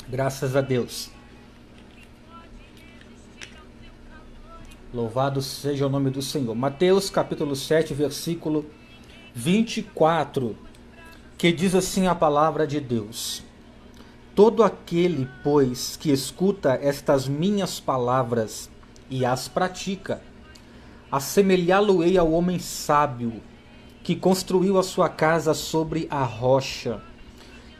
Graças a Deus. Louvado seja o nome do Senhor. Mateus capítulo 7, versículo 24, que diz assim a palavra de Deus: Todo aquele, pois, que escuta estas minhas palavras e as pratica, assemelhá-lo-ei ao homem sábio, que construiu a sua casa sobre a rocha.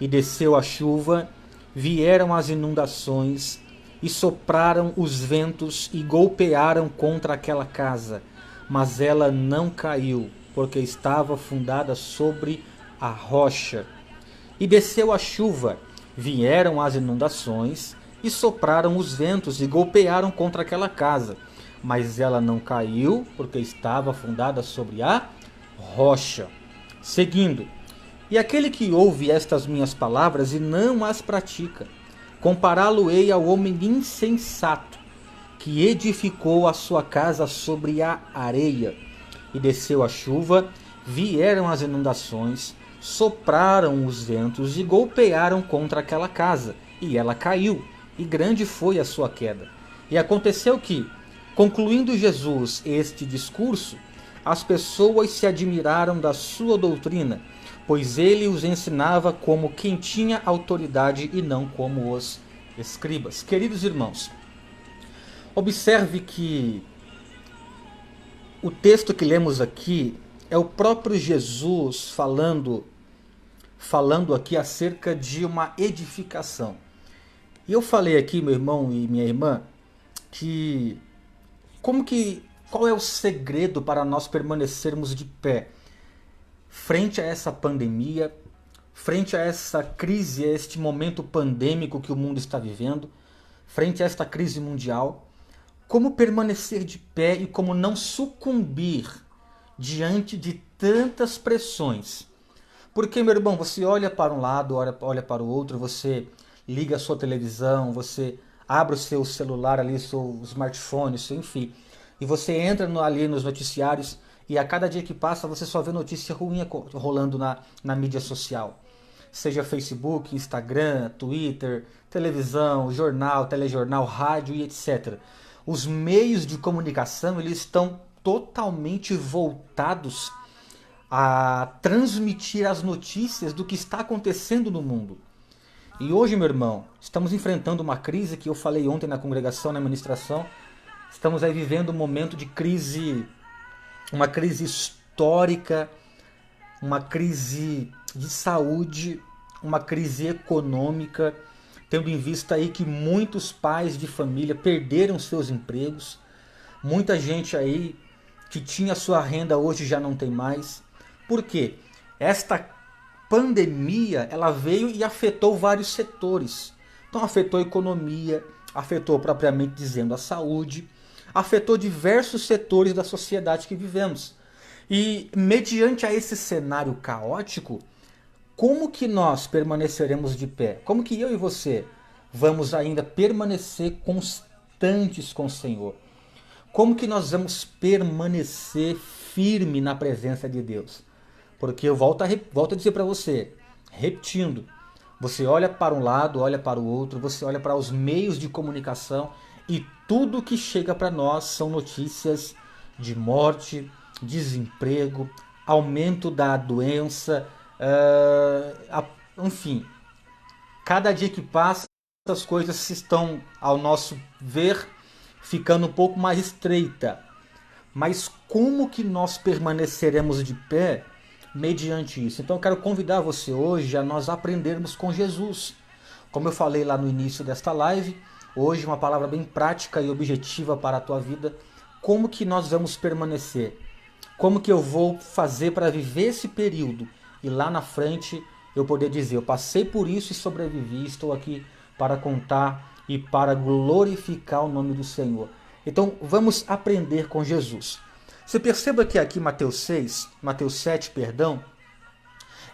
E desceu a chuva, vieram as inundações, e sopraram os ventos e golpearam contra aquela casa, mas ela não caiu, porque estava fundada sobre a rocha. E desceu a chuva, vieram as inundações, e sopraram os ventos e golpearam contra aquela casa, mas ela não caiu, porque estava fundada sobre a rocha. Seguindo, e aquele que ouve estas minhas palavras e não as pratica, compará-lo-ei ao homem insensato, que edificou a sua casa sobre a areia. E desceu a chuva, vieram as inundações, sopraram os ventos e golpearam contra aquela casa, e ela caiu, e grande foi a sua queda. E aconteceu que, concluindo Jesus este discurso, as pessoas se admiraram da sua doutrina, pois ele os ensinava como quem tinha autoridade e não como os escribas. Queridos irmãos, observe que o texto que lemos aqui é o próprio Jesus falando aqui acerca de uma edificação. E eu falei aqui, meu irmão e minha irmã, que qual é o segredo para nós permanecermos de pé frente a essa pandemia, frente a essa crise, a este momento pandêmico que o mundo está vivendo, frente a esta crise mundial? Como permanecer de pé e como não sucumbir diante de tantas pressões? Porque, meu irmão, você olha para um lado, olha para o outro, você liga a sua televisão, você abre o seu celular ali, seu smartphone, enfim, e você entra ali nos noticiários e a cada dia que passa você só vê notícia ruim rolando na mídia social. Seja Facebook, Instagram, Twitter, televisão, jornal, telejornal, rádio e etc. Os meios de comunicação eles estão totalmente voltados a transmitir as notícias do que está acontecendo no mundo. E hoje, meu irmão, estamos enfrentando uma crise que eu falei ontem na congregação, na ministração. Estamos aí vivendo um momento de crise, uma crise histórica, uma crise de saúde, uma crise econômica, tendo em vista aí que muitos pais de família perderam seus empregos, muita gente aí que tinha sua renda hoje já não tem mais. Por quê? Esta pandemia ela veio e afetou vários setores. Então afetou a economia, afetou propriamente dizendo a saúde, afetou diversos setores da sociedade que vivemos. E mediante a esse cenário caótico, como que nós permaneceremos de pé? Como que eu e você vamos ainda permanecer constantes com o Senhor? Como que nós vamos permanecer firme na presença de Deus? Porque eu volto a dizer para você, repetindo, você olha para um lado, olha para o outro, você olha para os meios de comunicação e tudo que chega para nós são notícias de morte, desemprego, aumento da doença, enfim, cada dia que passa as coisas estão, ao nosso ver, ficando um pouco mais estreita. Mas como que nós permaneceremos de pé mediante isso? Então eu quero convidar você hoje a nós aprendermos com Jesus. Como eu falei lá no início desta live, hoje uma palavra bem prática e objetiva para a tua vida. Como que nós vamos permanecer? Como que eu vou fazer para viver esse período e lá na frente eu poder dizer, eu passei por isso e sobrevivi, estou aqui para contar e para glorificar o nome do Senhor. Então vamos aprender com Jesus. Você perceba que aqui Mateus 7, perdão,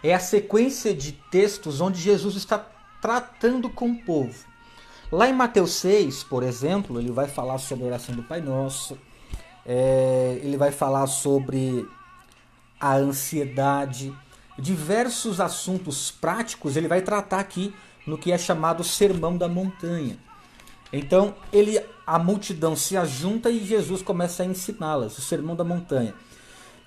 é a sequência de textos onde Jesus está tratando com o povo. Lá em Mateus 6, por exemplo, ele vai falar sobre a oração do Pai Nosso, ele vai falar sobre a ansiedade, diversos assuntos práticos ele vai tratar aqui no que é chamado Sermão da Montanha. Então, a multidão se ajunta e Jesus começa a ensiná-las, o Sermão da Montanha.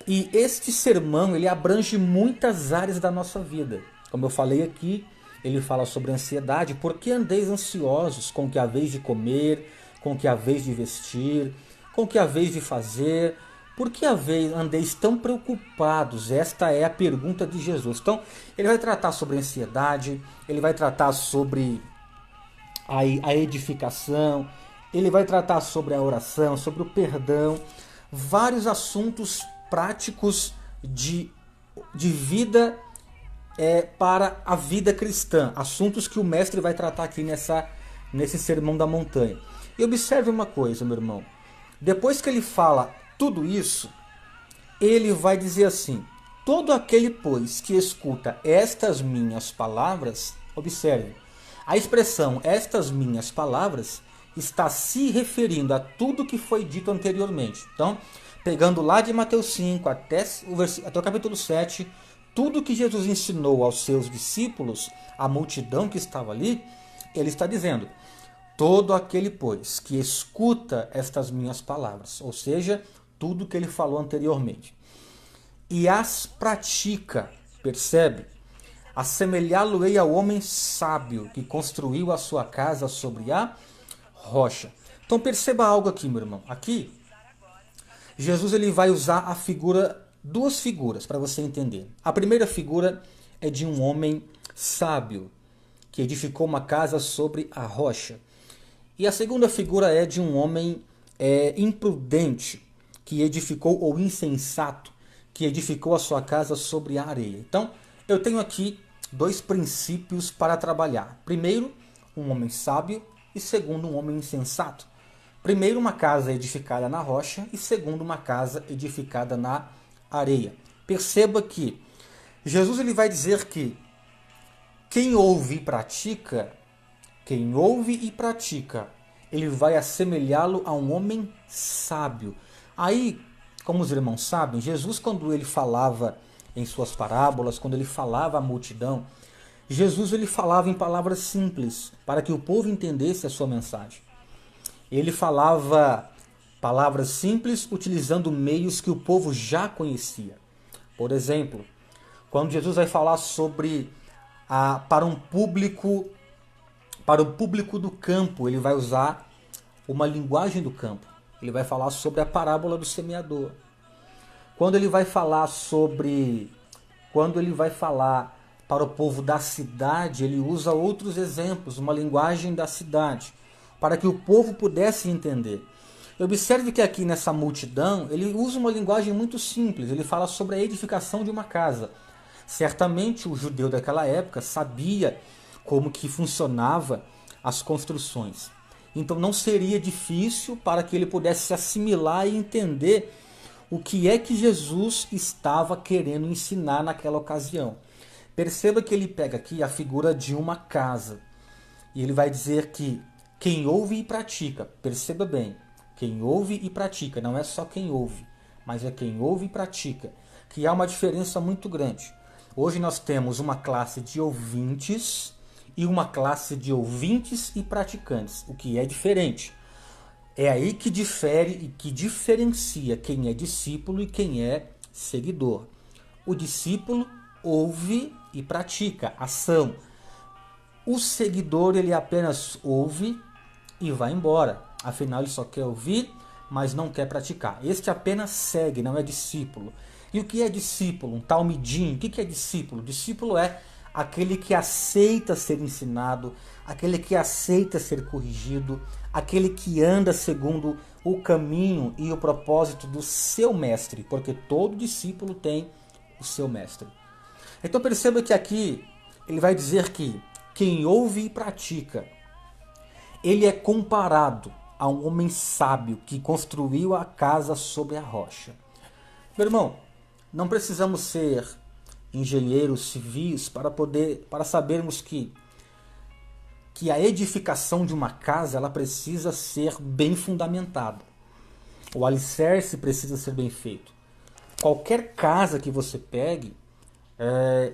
E este sermão, ele abrange muitas áreas da nossa vida. Como eu falei aqui, ele fala sobre ansiedade. Por que andeis ansiosos com o que haveis de comer, com o que haveis de vestir, com o que haveis de fazer? Por que andeis tão preocupados? Esta é a pergunta de Jesus. Então, ele vai tratar sobre ansiedade, ele vai tratar sobre a edificação, ele vai tratar sobre a oração, sobre o perdão, vários assuntos práticos de vida para a vida cristã, assuntos que o mestre vai tratar aqui nesse Sermão da Montanha. E observe uma coisa, meu irmão, depois que ele fala tudo isso, ele vai dizer assim: todo aquele, pois, que escuta estas minhas palavras, observe, a expressão estas minhas palavras está se referindo a tudo que foi dito anteriormente. Então, pegando lá de Mateus 5 até o capítulo 7, tudo que Jesus ensinou aos seus discípulos, a multidão que estava ali, ele está dizendo: todo aquele, pois, que escuta estas minhas palavras, ou seja, tudo que ele falou anteriormente, e as pratica, percebe? Assemelhá-lo-ei ao homem sábio que construiu a sua casa sobre a rocha. Então perceba algo aqui, meu irmão. Aqui, Jesus ele vai usar duas figuras para você entender. A primeira figura é de um homem sábio que edificou uma casa sobre a rocha. E a segunda figura é de um homem imprudente que edificou, ou insensato, que edificou a sua casa sobre a areia. Então, eu tenho aqui dois princípios para trabalhar. Primeiro, um homem sábio, e segundo, um homem insensato. Primeiro, uma casa edificada na rocha, e segundo, uma casa edificada na areia. Perceba que Jesus ele vai dizer que quem ouve e pratica, ele vai assemelhá-lo a um homem sábio. Aí, como os irmãos sabem, Jesus, quando ele falava em suas parábolas, quando ele falava à multidão, Jesus ele falava em palavras simples, para que o povo entendesse a sua mensagem. Ele falava palavras simples utilizando meios que o povo já conhecia. Por exemplo, quando Jesus vai falar sobre para o público do campo, ele vai usar uma linguagem do campo. Ele vai falar sobre a parábola do semeador. Quando ele vai falar para o povo da cidade, ele usa outros exemplos, uma linguagem da cidade, para que o povo pudesse entender. Observe que aqui nessa multidão, ele usa uma linguagem muito simples, ele fala sobre a edificação de uma casa. Certamente o judeu daquela época sabia como que funcionava as construções. Então não seria difícil para que ele pudesse assimilar e entender o que é que Jesus estava querendo ensinar naquela ocasião. Perceba que ele pega aqui a figura de uma casa. E ele vai dizer que quem ouve e pratica, perceba bem, quem ouve e pratica, não é só quem ouve, mas é quem ouve e pratica, que há uma diferença muito grande. Hoje nós temos uma classe de ouvintes e uma classe de ouvintes e praticantes, o que é diferente. É aí que difere e que diferencia quem é discípulo e quem é seguidor. O discípulo ouve e pratica, ação. O seguidor ele apenas ouve e vai embora. Afinal, ele só quer ouvir, mas não quer praticar. Este apenas segue, não é discípulo. E o que é discípulo? Um talmidim. O que é discípulo? Discípulo é aquele que aceita ser ensinado, aquele que aceita ser corrigido, aquele que anda segundo o caminho e o propósito do seu mestre, porque todo discípulo tem o seu mestre. Então perceba que aqui ele vai dizer que quem ouve e pratica, ele é comparado a um homem sábio que construiu a casa sobre a rocha. Meu irmão, não precisamos ser engenheiros civis para sabermos que a edificação de uma casa ela precisa ser bem fundamentada. O alicerce precisa ser bem feito. Qualquer casa que você pegue,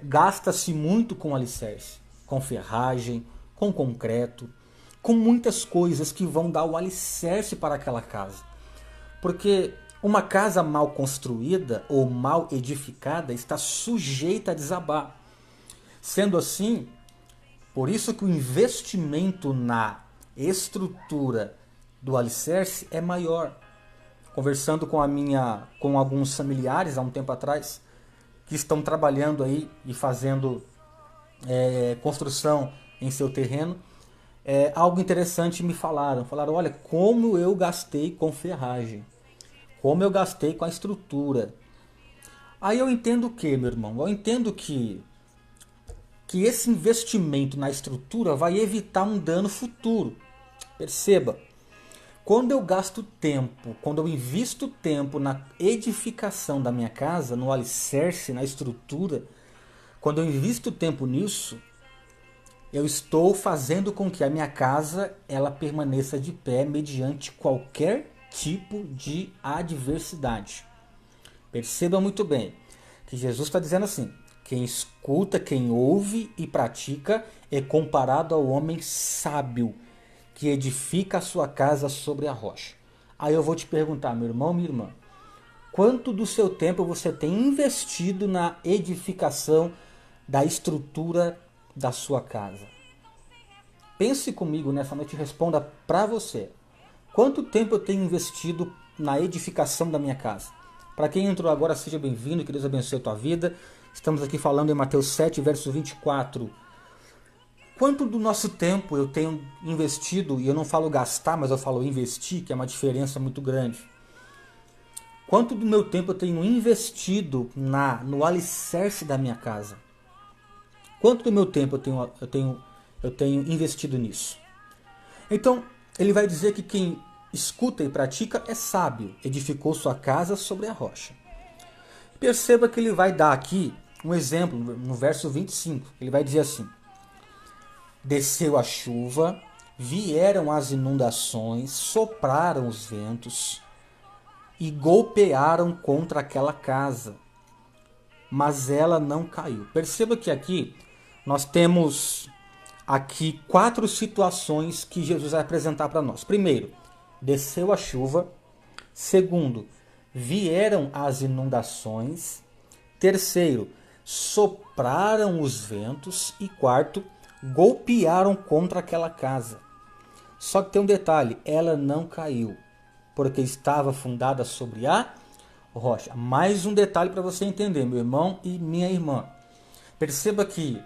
gasta-se muito com alicerce. com ferragem, com concreto, com muitas coisas que vão dar o alicerce para aquela casa. Porque uma casa mal construída ou mal edificada está sujeita a desabar. Sendo assim, por isso que o investimento na estrutura do alicerce é maior. Conversando com alguns familiares há um tempo atrás, que estão trabalhando aí e fazendo construção em seu terreno, algo interessante me falaram. Falaram, olha, como eu gastei com ferragem, como eu gastei com a estrutura. Aí eu entendo o que, meu irmão? Eu entendo que esse investimento na estrutura vai evitar um dano futuro. Perceba, quando eu gasto tempo, quando eu invisto tempo na edificação da minha casa, no alicerce, na estrutura, quando eu invisto tempo nisso, eu estou fazendo com que a minha casa ela permaneça de pé mediante qualquer tipo de adversidade. Perceba muito bem que Jesus está dizendo assim: quem escuta, quem ouve e pratica é comparado ao homem sábio que edifica a sua casa sobre a rocha. Aí eu vou te perguntar, meu irmão, minha irmã, quanto do seu tempo você tem investido na edificação da estrutura da sua casa? Pense comigo nessa noite e responda para você. Quanto tempo eu tenho investido na edificação da minha casa? Para quem entrou agora, seja bem-vindo, que Deus abençoe a tua vida. Estamos aqui falando em Mateus 7, verso 24. Quanto do nosso tempo eu tenho investido, e eu não falo gastar, mas eu falo investir, que é uma diferença muito grande. Quanto do meu tempo eu tenho investido no alicerce da minha casa? Quanto do meu tempo eu tenho investido nisso? Então, ele vai dizer que quem escuta e pratica é sábio, edificou sua casa sobre a rocha. Perceba que ele vai dar aqui um exemplo no verso 25. Ele vai dizer assim: desceu a chuva, vieram as inundações, sopraram os ventos e golpearam contra aquela casa, mas ela não caiu. Perceba que aqui nós temos aqui 4 situações que Jesus vai apresentar para nós. Primeiro, desceu a chuva. Segundo, vieram as inundações. Terceiro, sopraram os ventos. E quarto, golpearam contra aquela casa. Só que tem um detalhe, ela não caiu, porque estava fundada sobre a rocha. Mais um detalhe para você entender, meu irmão e minha irmã. Perceba que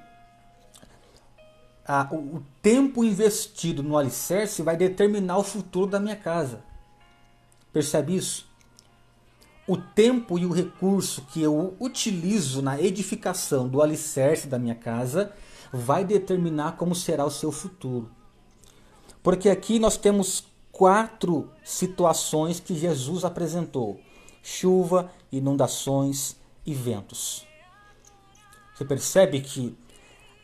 o tempo investido no alicerce vai determinar o futuro da minha casa. Percebe isso? O tempo e o recurso que eu utilizo na edificação do alicerce da minha casa vai determinar como será o seu futuro. Porque aqui nós temos 4 situações que Jesus apresentou: chuva, inundações e ventos. Você percebe que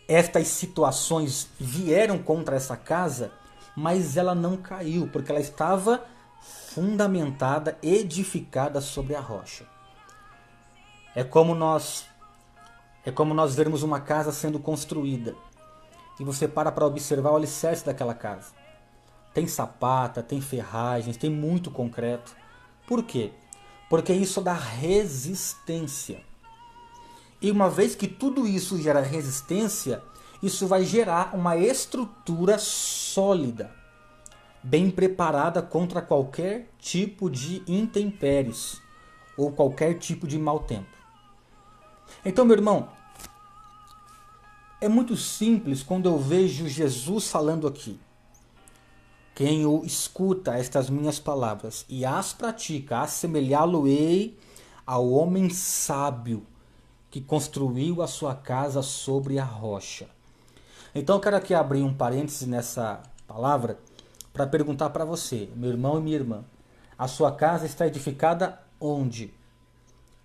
estas situações vieram contra essa casa, mas ela não caiu, porque ela estava fundamentada, edificada sobre a rocha. É como nós vermos uma casa sendo construída e você para observar o alicerce daquela casa. Tem sapata, tem ferragens, tem muito concreto. Por quê? Porque isso dá resistência. E uma vez que tudo isso gera resistência, isso vai gerar uma estrutura sólida, bem preparada contra qualquer tipo de intempéries ou qualquer tipo de mau tempo. Então, meu irmão, é muito simples quando eu vejo Jesus falando aqui: quem o escuta estas minhas palavras e as pratica, assemelhá-lo-ei ao homem sábio que construiu a sua casa sobre a rocha. Então eu quero aqui abrir um parêntese nessa palavra para perguntar para você, meu irmão e minha irmã: a sua casa está edificada onde?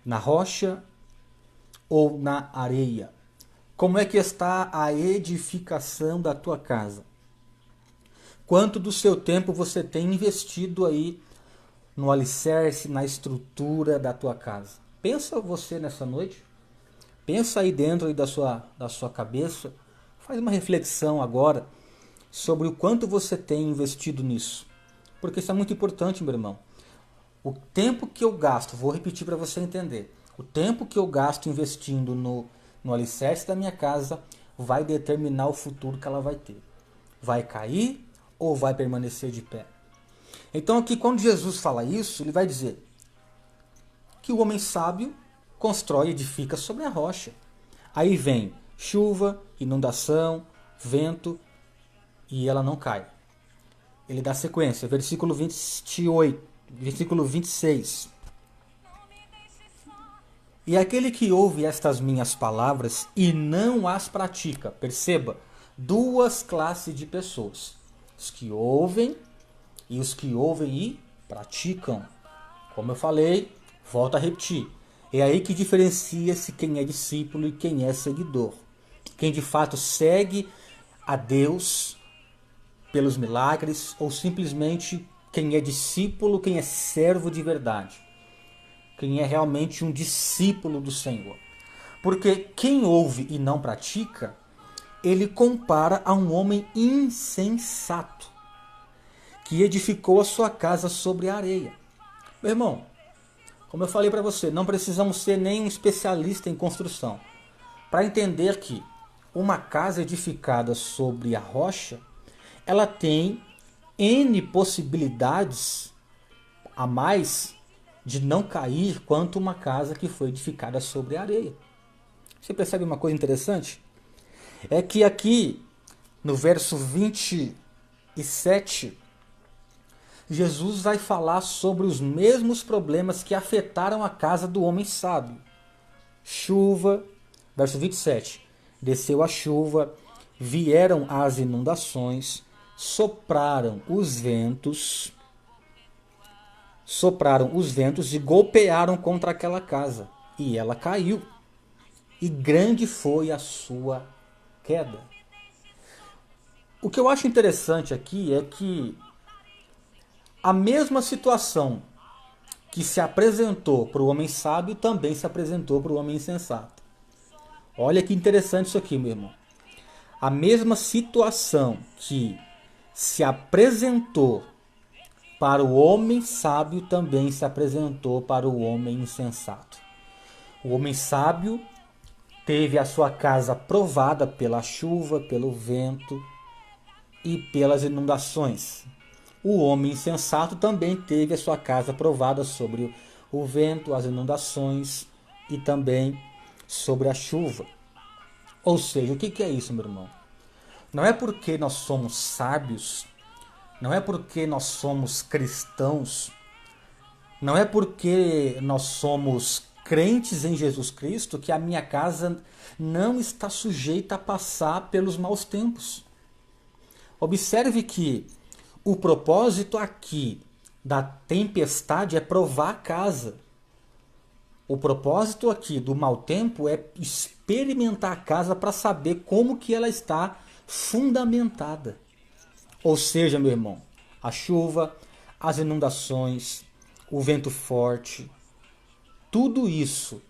Na rocha ou na areia? Como é que está a edificação da tua casa? Quanto do seu tempo você tem investido aí no alicerce, na estrutura da tua casa? Pensa você nessa noite. Pensa aí dentro aí da sua cabeça. Faz uma reflexão agora sobre o quanto você tem investido nisso. Porque isso é muito importante, meu irmão. O tempo que eu gasto, vou repetir para você entender. O tempo que eu gasto investindo no alicerce da minha casa vai determinar o futuro que ela vai ter. Vai cair ou vai permanecer de pé? Então aqui quando Jesus fala isso, ele vai dizer que o homem sábio constrói e edifica sobre a rocha. Aí vem chuva, inundação, vento e ela não cai. Ele dá sequência, versículo 28, versículo 26. E aquele que ouve estas minhas palavras e não as pratica, perceba, duas classes de pessoas. Os que ouvem e os que ouvem e praticam. Como eu falei, volto a repetir. É aí que diferencia-se quem é discípulo e quem é seguidor. Quem de fato segue a Deus pelos milagres ou simplesmente quem é discípulo, quem é servo de verdade. Quem é realmente um discípulo do Senhor. Porque quem ouve e não pratica, ele compara a um homem insensato que edificou a sua casa sobre a areia. Meu irmão, como eu falei para você, não precisamos ser nem um especialista em construção para entender que uma casa edificada sobre a rocha, ela tem N possibilidades a mais de não cair quanto uma casa que foi edificada sobre a areia. Você percebe uma coisa interessante? É que aqui, no verso 27, Jesus vai falar sobre os mesmos problemas que afetaram a casa do homem sábio. Chuva, verso 27. Desceu a chuva, vieram as inundações, sopraram os ventos e golpearam contra aquela casa, e ela caiu. E grande foi a sua queda. O que eu acho interessante aqui é que a mesma situação que se apresentou para o homem sábio também se apresentou para o homem insensato. Olha que interessante isso aqui, meu irmão. A mesma situação que se apresentou para o homem sábio também se apresentou para o homem insensato. O homem sábio teve a sua casa provada pela chuva, pelo vento e pelas inundações. O homem insensato também teve a sua casa provada sobre o vento, as inundações e também sobre a chuva. Ou seja, o que é isso, meu irmão? Não é porque nós somos sábios, não é porque nós somos cristãos, não é porque nós somos crentes em Jesus Cristo que a minha casa não está sujeita a passar pelos maus tempos. Observe que o propósito aqui da tempestade é provar a casa. O propósito aqui do mau tempo é experimentar a casa para saber como que ela está fundamentada. Ou seja, meu irmão, a chuva, as inundações, o vento forte, tudo isso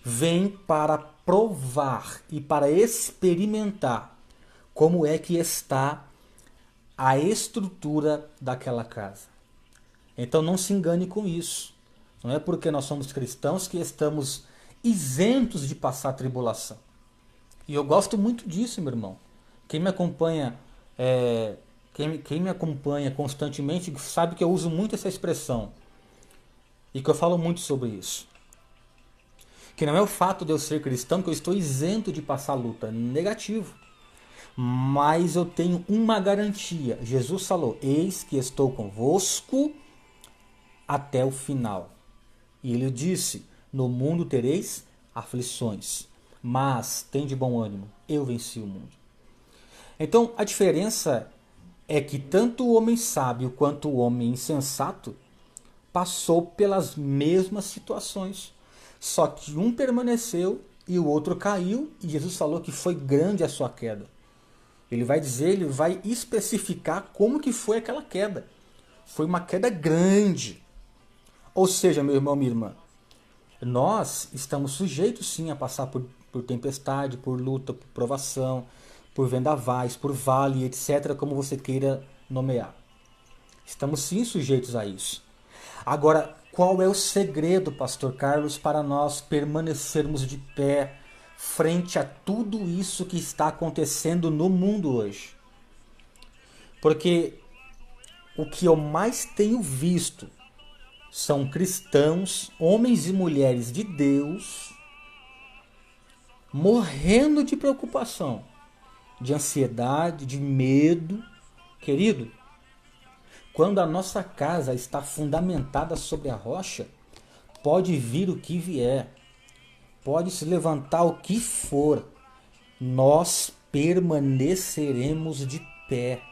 vem para provar e para experimentar como é que está a estrutura daquela casa. Então não se engane com isso. Não é porque nós somos cristãos que estamos isentos de passar tribulação. E eu gosto muito disso, meu irmão. Quem me acompanha, quem me acompanha constantemente sabe que eu uso muito essa expressão e que eu falo muito sobre isso. Que não é o fato de eu ser cristão que eu estou isento de passar luta. Negativo. Mas eu tenho uma garantia. Jesus falou: eis que estou convosco até o final. E ele disse: no mundo tereis aflições, mas tende bom ânimo, eu venci o mundo. Então a diferença é que tanto o homem sábio quanto o homem insensato passou pelas mesmas situações. Só que um permaneceu e o outro caiu, e Jesus falou que foi grande a sua queda. Ele vai dizer, ele vai especificar como que foi aquela queda. Foi uma queda grande. Ou seja, meu irmão, minha irmã, nós estamos sujeitos sim a passar por tempestade, por luta, por provação, por vendavais, por vale, etc., como você queira nomear. Estamos sim sujeitos a isso. Agora, qual é o segredo, Pastor Carlos, para nós permanecermos de pé frente a tudo isso que está acontecendo no mundo hoje? Porque o que eu mais tenho visto são cristãos, homens e mulheres de Deus, morrendo de preocupação, de ansiedade, de medo. Querido, quando a nossa casa está fundamentada sobre a rocha, pode vir o que vier, pode se levantar o que for, nós permaneceremos de pé,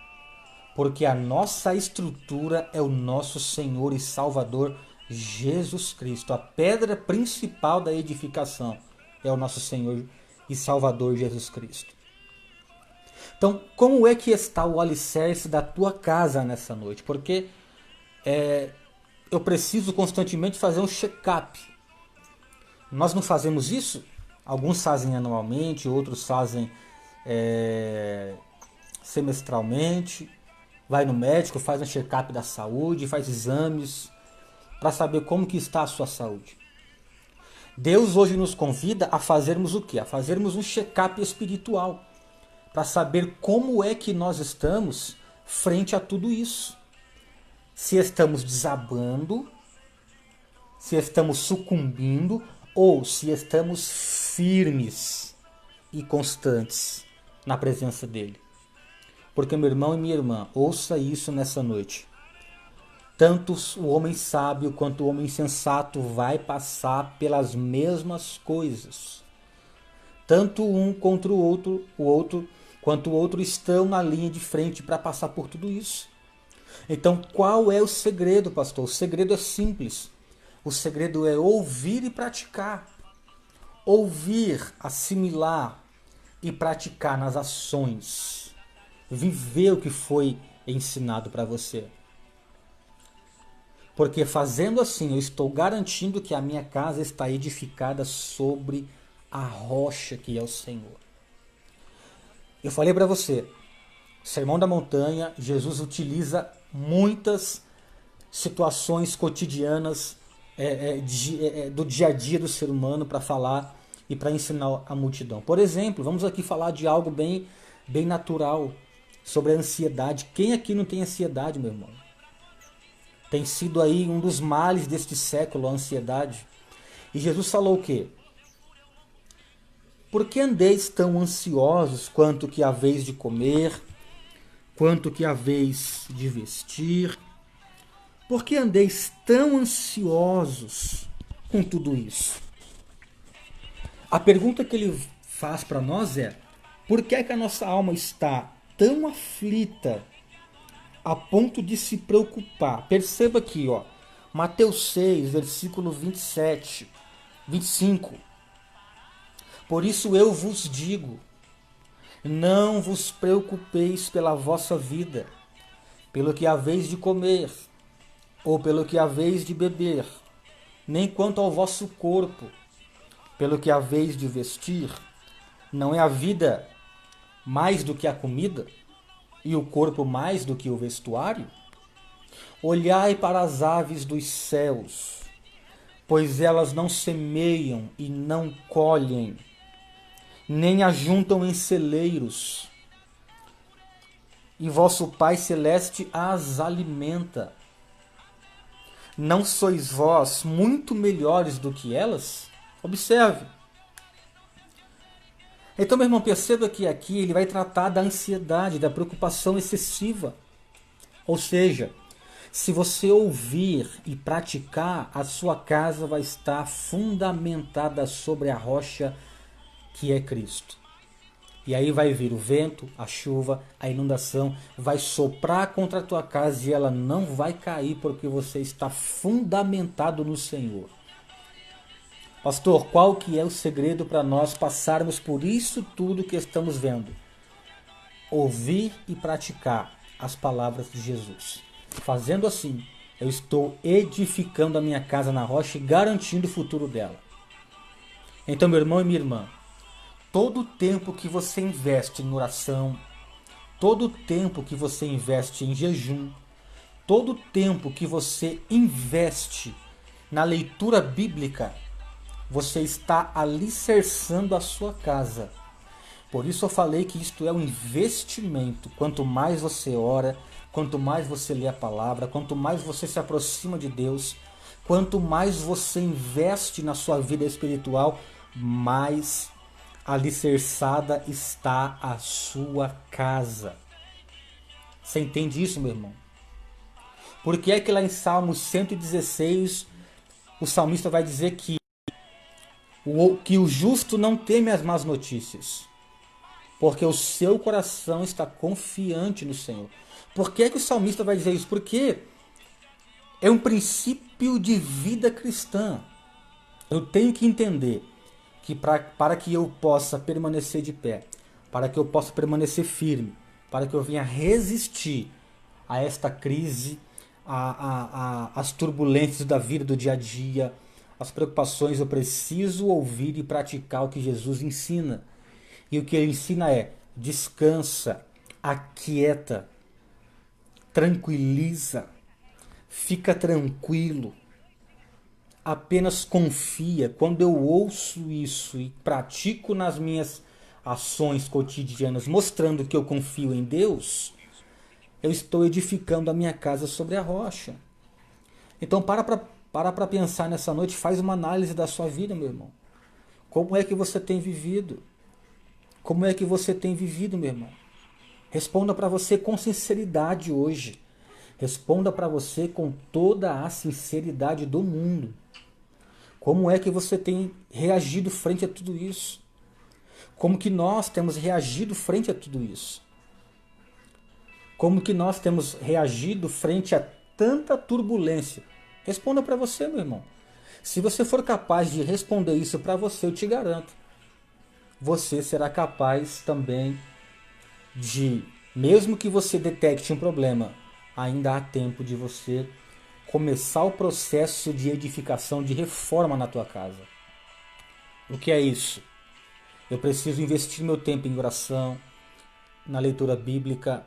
porque a nossa estrutura é o nosso Senhor e Salvador Jesus Cristo. A pedra principal da edificação é o nosso Senhor e Salvador Jesus Cristo. Então, como é que está o alicerce da tua casa nessa noite? Porque eu preciso constantemente fazer um check-up. Nós não fazemos isso? Alguns fazem anualmente, outros fazem semestralmente. Vai no médico, faz um check-up da saúde, faz exames para saber como que está a sua saúde. Deus hoje nos convida a fazermos o quê? A fazermos um check-up espiritual, para saber como é que nós estamos frente a tudo isso. Se estamos desabando, se estamos sucumbindo, ou se estamos firmes e constantes na presença dele. Porque, meu irmão e minha irmã, ouça isso nessa noite. Tanto o homem sábio quanto o homem sensato vai passar pelas mesmas coisas. Tanto um contra o outro quanto o outro estão na linha de frente para passar por tudo isso. Então, qual é o segredo, pastor? O segredo é simples. O segredo é ouvir e praticar. Ouvir, assimilar e praticar nas ações. Viver o que foi ensinado para você. Porque fazendo assim, eu estou garantindo que a minha casa está edificada sobre a rocha que é o Senhor. Eu falei para você, Sermão da Montanha, Jesus utiliza muitas situações cotidianas do dia a dia do ser humano para falar e para ensinar a multidão. Por exemplo, vamos aqui falar de algo bem natural, sobre a ansiedade. Quem aqui não tem ansiedade, meu irmão? Tem sido aí um dos males deste século, a ansiedade. E Jesus falou o quê? Por que andeis tão ansiosos quanto que haveis de comer, quanto que haveis de vestir? Por que andeis tão ansiosos com tudo isso? A pergunta que ele faz para nós é: por que é que a nossa alma está tão aflita a ponto de se preocupar? Perceba aqui, ó, Mateus 6, versículo 27, 25. Por isso eu vos digo, não vos preocupeis pela vossa vida, pelo que haveis de comer, ou pelo que haveis de beber, nem quanto ao vosso corpo, pelo que haveis de vestir. Não é a vida mais do que a comida, e o corpo mais do que o vestuário? Olhai para as aves dos céus, pois elas não semeiam e não colhem, nem ajuntam em celeiros, e vosso Pai Celeste as alimenta. Não sois vós muito melhores do que elas? Observe. Então, meu irmão, perceba que aqui ele vai tratar da ansiedade, da preocupação excessiva. Ou seja, se você ouvir e praticar, a sua casa vai estar fundamentada sobre a rocha que é Cristo. E aí vai vir o vento, a chuva, a inundação, vai soprar contra a tua casa e ela não vai cair porque você está fundamentado no Senhor. Pastor, qual que é o segredo para nós passarmos por isso tudo que estamos vendo? Ouvir e praticar as palavras de Jesus. Fazendo assim, eu estou edificando a minha casa na rocha e garantindo o futuro dela. Então, meu irmão e minha irmã, Todo o tempo que você investe em oração, todo o tempo que você investe em jejum, todo o tempo que você investe na leitura bíblica, você está alicerçando a sua casa. Por isso eu falei que isto é um investimento. Quanto mais você ora, quanto mais você lê a palavra, quanto mais você se aproxima de Deus, quanto mais você investe na sua vida espiritual, mais alicerçada está a sua casa. Você entende isso, meu irmão? Por que é que lá em Salmos 116 o salmista vai dizer que o justo não teme as más notícias? Porque o seu coração está confiante no Senhor. Por que é que o salmista vai dizer isso? Porque é um princípio de vida cristã. Eu tenho que entender que para que eu possa permanecer de pé, para que eu possa permanecer firme, para que eu venha resistir a esta crise, as turbulências da vida do dia a dia, as preocupações, eu preciso ouvir e praticar o que Jesus ensina. E o que ele ensina é: descansa, aquieta, tranquiliza, fica tranquilo, apenas confia. Quando eu ouço isso e pratico nas minhas ações cotidianas, mostrando que eu confio em Deus, eu estou edificando a minha casa sobre a rocha. Então para pensar nessa noite, faz uma análise da sua vida, meu irmão. Como é que você tem vivido? Como é que você tem vivido, meu irmão? Responda para você com sinceridade hoje. Responda para você com toda a sinceridade do mundo. Como é que você tem reagido frente a tudo isso? Como que nós temos reagido frente a tudo isso? Como que nós temos reagido frente a tanta turbulência? Responda para você, meu irmão. Se você for capaz de responder isso para você, eu te garanto, você será capaz também de, mesmo que você detecte um problema, ainda há tempo de você começar o processo de edificação, de reforma na tua casa. O que é isso? Eu preciso investir meu tempo em oração, na leitura bíblica,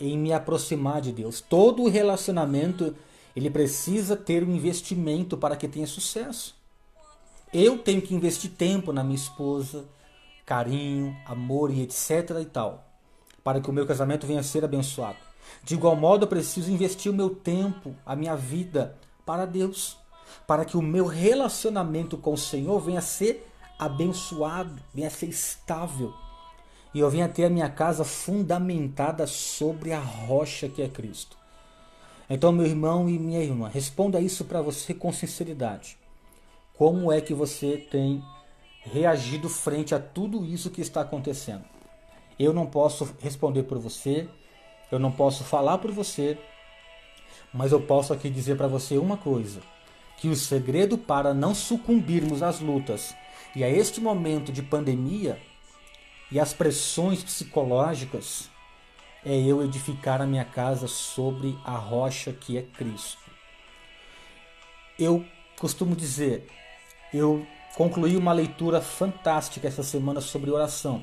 em me aproximar de Deus. Todo relacionamento ele precisa ter um investimento para que tenha sucesso. Eu tenho que investir tempo na minha esposa, carinho, amor e etc e tal, para que o meu casamento venha a ser abençoado. De igual modo, eu preciso investir o meu tempo, a minha vida para Deus, para que o meu relacionamento com o Senhor venha a ser abençoado, venha a ser estável, e eu venha a ter a minha casa fundamentada sobre a rocha que é Cristo. Então, meu irmão e minha irmã, responda isso para você com sinceridade. Como é que você tem reagido frente a tudo isso que está acontecendo? Eu não posso responder por você, eu não posso falar por você, mas eu posso aqui dizer para você uma coisa, que o segredo para não sucumbirmos às lutas e a este momento de pandemia e às pressões psicológicas é eu edificar a minha casa sobre a rocha que é Cristo. Eu costumo dizer, eu concluí uma leitura fantástica essa semana sobre oração.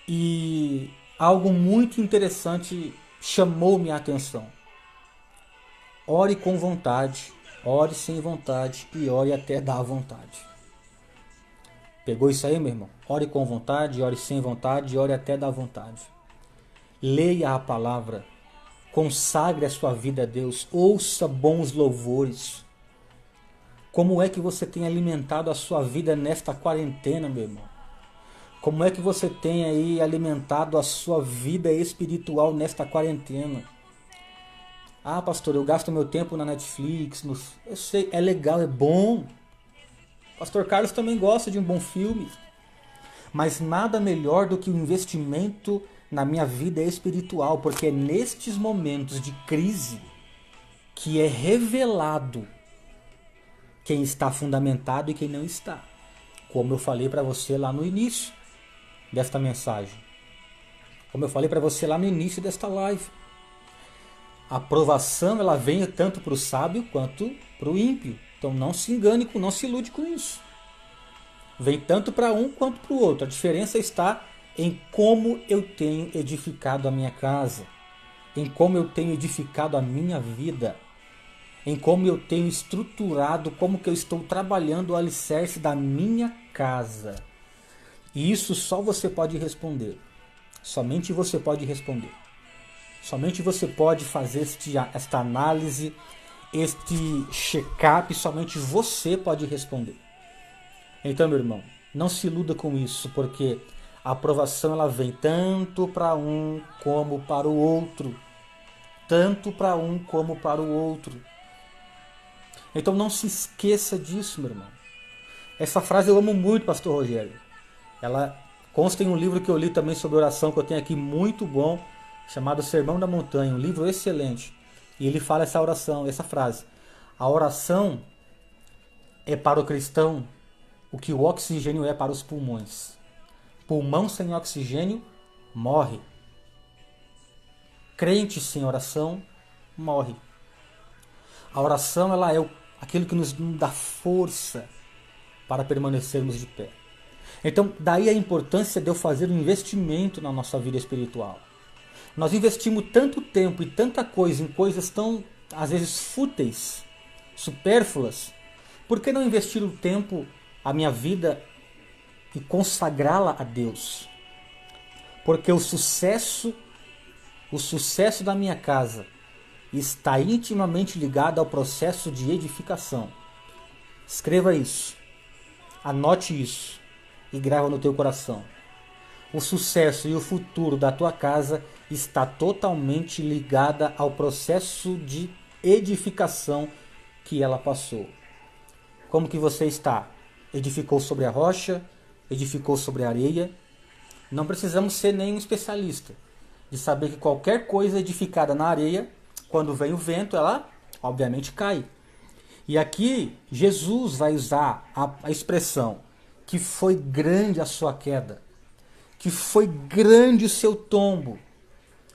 E algo muito interessante chamou minha atenção. Ore com vontade, ore sem vontade e ore até dar vontade. Pegou isso aí, meu irmão? Ore com vontade, ore sem vontade, ore até dar vontade. Leia a palavra, consagre a sua vida a Deus, ouça bons louvores. Como é que você tem alimentado a sua vida nesta quarentena, meu irmão? Como é que você tem aí alimentado a sua vida espiritual nesta quarentena? Ah, pastor, eu gasto meu tempo na Netflix, eu sei, é legal, é bom. Pastor Carlos também gosta de um bom filme. Mas nada melhor do que o investimento na minha vida espiritual, porque é nestes momentos de crise que é revelado quem está fundamentado e quem não está. Como eu falei para você lá no início desta mensagem. Como eu falei para você lá no início desta live. A aprovação ela vem tanto para o sábio quanto para o ímpio. Então não se engane, não se ilude com isso. Vem tanto para um quanto para o outro. A diferença está em como eu tenho edificado a minha casa, em como eu tenho edificado a minha vida, em como eu tenho estruturado, como que eu estou trabalhando o alicerce da minha casa. E isso só você pode responder. Somente você pode responder. Somente você pode fazer esta análise, este check-up, somente você pode responder. Então, meu irmão, não se iluda com isso, porque a aprovação ela vem tanto para um como para o outro. Tanto para um como para o outro. Então não se esqueça disso, meu irmão. Essa frase eu amo muito, pastor Rogério. Ela consta em um livro que eu li também sobre oração, que eu tenho aqui muito bom, chamado Sermão da Montanha, um livro excelente. E ele fala essa oração, essa frase. A oração é para o cristão o que o oxigênio é para os pulmões. Pulmão sem oxigênio morre. Crente sem oração morre. A oração ela é aquilo que nos dá força para permanecermos de pé. Então, daí a importância de eu fazer um investimento na nossa vida espiritual. Nós investimos tanto tempo e tanta coisa em coisas tão, às vezes, fúteis, supérfluas. Por que não investir o tempo, a minha vida, e consagrá-la a Deus? Porque o sucesso da minha casa está intimamente ligado ao processo de edificação. Escreva isso, anote isso e grava no teu coração. O sucesso e o futuro da tua casa está totalmente ligada ao processo de edificação que ela passou. Como que você está? Edificou sobre a rocha? Edificou sobre a areia? Não precisamos ser nenhum especialista de saber que qualquer coisa edificada na areia, quando vem o vento, ela obviamente cai. E aqui Jesus vai usar a expressão que foi grande a sua queda, que foi grande o seu tombo,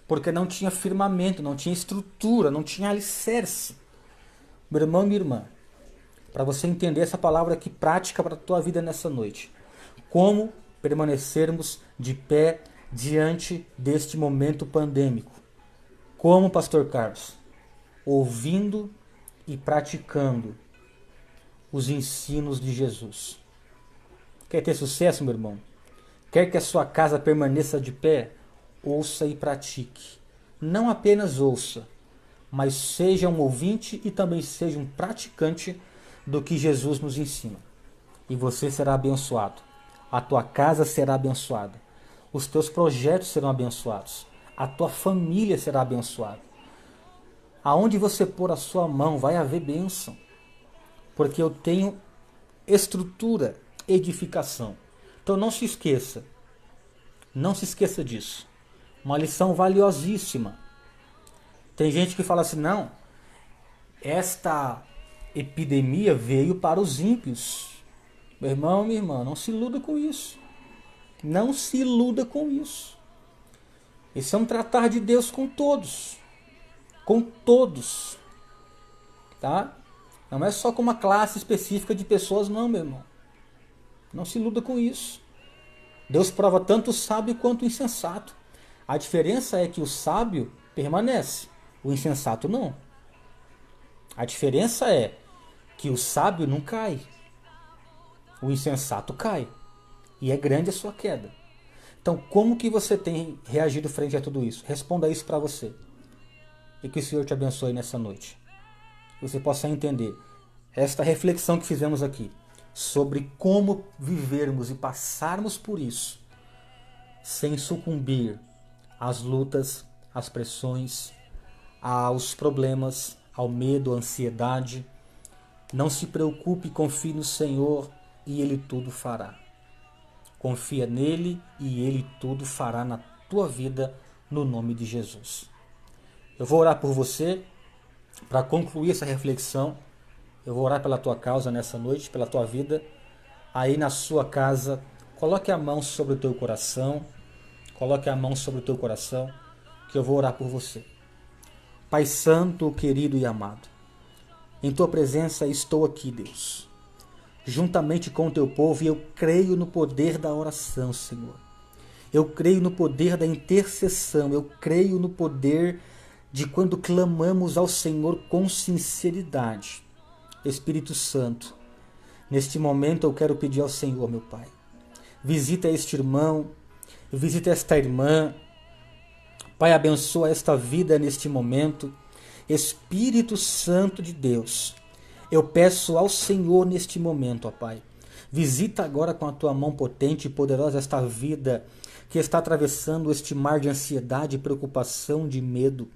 porque não tinha firmamento, não tinha estrutura, não tinha alicerce. Meu irmão e minha irmã, para você entender essa palavra aqui prática para a tua vida nessa noite, como permanecermos de pé diante deste momento pandêmico? Como, pastor Carlos? Ouvindo e praticando os ensinos de Jesus. Quer ter sucesso, meu irmão? Quer que a sua casa permaneça de pé? Ouça e pratique. Não apenas ouça, mas seja um ouvinte e também seja um praticante do que Jesus nos ensina. E você será abençoado. A tua casa será abençoada. Os teus projetos serão abençoados. A tua família será abençoada. Aonde você pôr a sua mão vai haver bênção. Porque eu tenho estrutura, edificação. Então não se esqueça. Não se esqueça disso. Uma lição valiosíssima. Tem gente que fala assim, não, esta epidemia veio para os ímpios. Meu irmão, minha irmã, não se iluda com isso. Não se iluda com isso. Esse é um tratar de Deus com todos. Com todos. Tá? Não é só com uma classe específica de pessoas, não, meu irmão. Não se iluda com isso. Deus prova tanto o sábio quanto o insensato. A diferença é que o sábio permanece, o insensato não. A diferença é que o sábio não cai, o insensato cai. E é grande a sua queda. Então, como que você tem reagido frente a tudo isso? Responda isso para você. E que o Senhor te abençoe nessa noite. Que você possa entender esta reflexão que fizemos aqui sobre como vivermos e passarmos por isso sem sucumbir às lutas, às pressões, aos problemas, ao medo, à ansiedade. Não se preocupe, confie no Senhor e Ele tudo fará. Confia nele e Ele tudo fará na tua vida, no nome de Jesus. Eu vou orar por você, para concluir essa reflexão. Eu vou orar pela tua causa nessa noite, pela tua vida. Aí na sua casa, coloque a mão sobre o teu coração. Coloque a mão sobre o teu coração, que eu vou orar por você. Pai Santo, querido e amado, em tua presença estou aqui, Deus. juntamente com o teu povo, e eu creio no poder da oração, Senhor. Eu creio no poder da intercessão, eu creio no poder de quando clamamos ao Senhor com sinceridade. Espírito Santo, neste momento eu quero pedir ao Senhor, meu Pai, visita este irmão, visita esta irmã. Pai, abençoa esta vida neste momento. Espírito Santo de Deus, eu peço ao Senhor neste momento, ó Pai, visita agora com a tua mão potente e poderosa esta vida que está atravessando este mar de ansiedade, preocupação, de medo.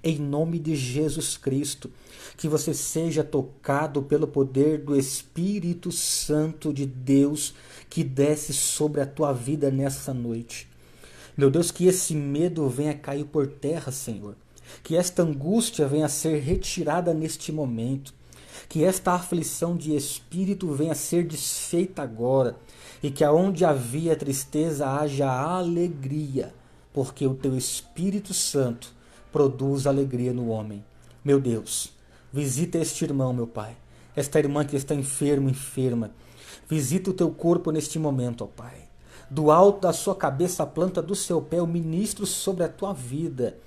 Em nome de Jesus Cristo, que você seja tocado pelo poder do Espírito Santo de Deus que desce sobre a tua vida nessa noite. Meu Deus, que esse medo venha cair por terra, Senhor. Que esta angústia venha a ser retirada neste momento. Que esta aflição de espírito venha a ser desfeita agora. E que aonde havia tristeza haja alegria. Porque o teu Espírito Santo produz alegria no homem. Meu Deus, visita este irmão, meu Pai. Esta irmã que está enferma. Visita o teu corpo neste momento, ó Pai. Do alto da sua cabeça à planta do seu pé, eu ministro sobre a tua vida.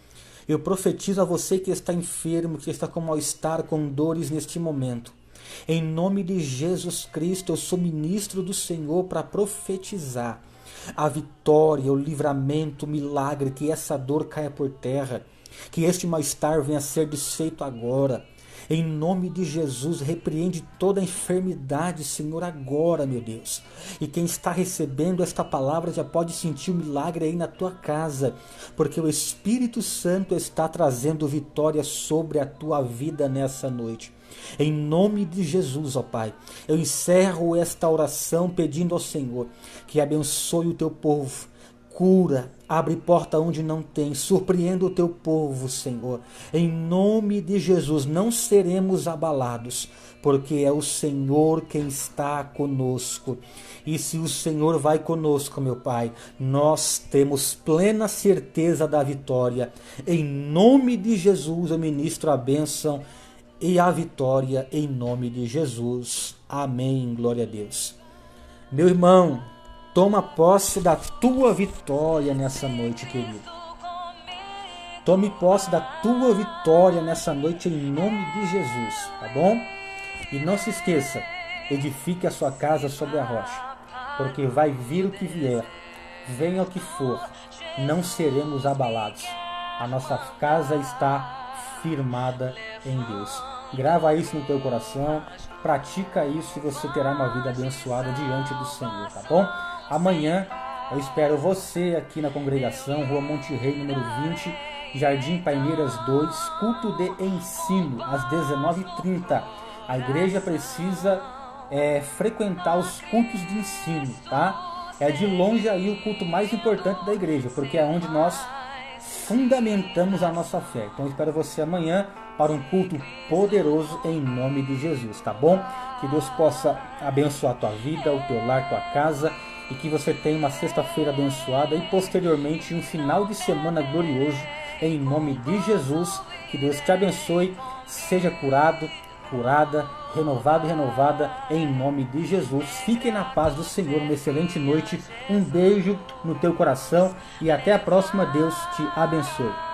Eu profetizo a você que está enfermo, que está com mal-estar, com dores neste momento. Em nome de Jesus Cristo, eu sou ministro do Senhor para profetizar a vitória, o livramento, o milagre, que essa dor caia por terra, que este mal-estar venha a ser desfeito agora. Em nome de Jesus, repreende toda a enfermidade, Senhor, agora, meu Deus. E quem está recebendo esta palavra já pode sentir o milagre aí na tua casa, porque o Espírito Santo está trazendo vitória sobre a tua vida nessa noite. Em nome de Jesus, ó Pai, eu encerro esta oração pedindo ao Senhor que abençoe o teu povo. Cura, abre porta onde não tem, surpreenda o teu povo, Senhor. Em nome de Jesus, não seremos abalados, porque é o Senhor quem está conosco. E se o Senhor vai conosco, meu Pai, nós temos plena certeza da vitória. Em nome de Jesus, eu ministro a bênção e a vitória, em nome de Jesus. Amém, glória a Deus. Meu irmão, toma posse da tua vitória nessa noite, querido. Tome posse da tua vitória nessa noite em nome de Jesus, tá bom? E não se esqueça, edifique a sua casa sobre a rocha, porque vai vir o que vier, venha o que for, não seremos abalados. A nossa casa está firmada em Deus. Grava isso no teu coração, pratica isso e você terá uma vida abençoada diante do Senhor, tá bom? Amanhã eu espero você aqui na congregação, Rua Monte Rei, número 20, Jardim Paineiras 2, culto de ensino, às 19h30. A igreja precisa frequentar os cultos de ensino, tá? É de longe aí o culto mais importante da igreja, porque é onde nós fundamentamos a nossa fé. Então eu espero você amanhã para um culto poderoso em nome de Jesus, tá bom? Que Deus possa abençoar a tua vida, o teu lar, tua casa, e que você tenha uma sexta-feira abençoada e posteriormente um final de semana glorioso em nome de Jesus. Que Deus te abençoe, seja curado, curada, renovado e renovada em nome de Jesus. Fiquem na paz do Senhor, uma excelente noite, um beijo no teu coração e até a próxima. Deus te abençoe.